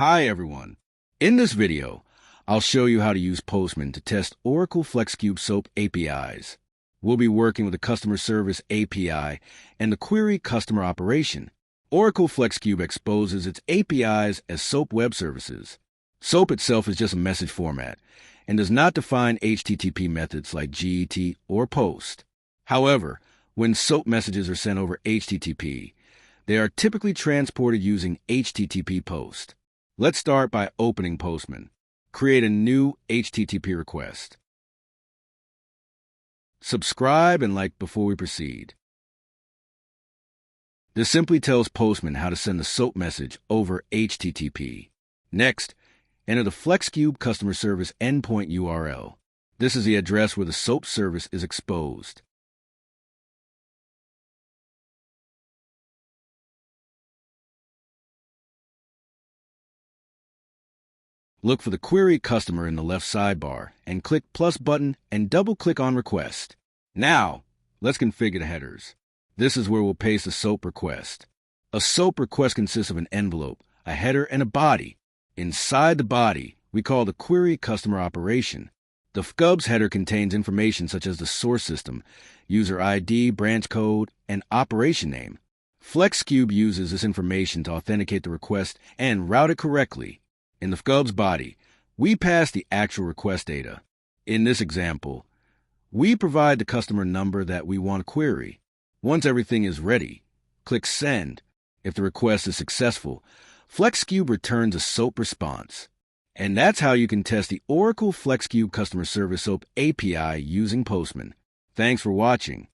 Hi everyone. In this video, I'll show you how to use Postman to test Oracle FLEXCUBE SOAP APIs. We'll be working with the Customer Service API and the Query Customer Operation. Oracle FLEXCUBE exposes its APIs as SOAP web services. SOAP itself is just a message format and does not define HTTP methods like GET or POST. However, when SOAP messages are sent over HTTP, they are typically transported using HTTP POST. Let's start by opening Postman. Create a new HTTP request. Subscribe and like before we proceed. This simply tells Postman how to send the SOAP message over HTTP. Next, enter the FLEXCUBE customer service endpoint URL. This is the address where the SOAP service is exposed. Look for the Query Customer in the left sidebar and click plus button and double-click on Request. Now, let's configure the headers. This is where we'll paste the SOAP request. A SOAP request consists of an envelope, a header, and a body. Inside the body, we call the Query Customer Operation. The FLEXCUBE's header contains information such as the source system, user ID, branch code, and operation name. FLEXCUBE uses this information to authenticate the request and route it correctly. In the FLEXCUBE's body, we pass the actual request data. In this example, we provide the customer number that we want to query. Once everything is ready, click Send. If the request is successful, FLEXCUBE returns a SOAP response. And that's how you can test the Oracle FLEXCUBE Customer Service SOAP API using Postman. Thanks for watching.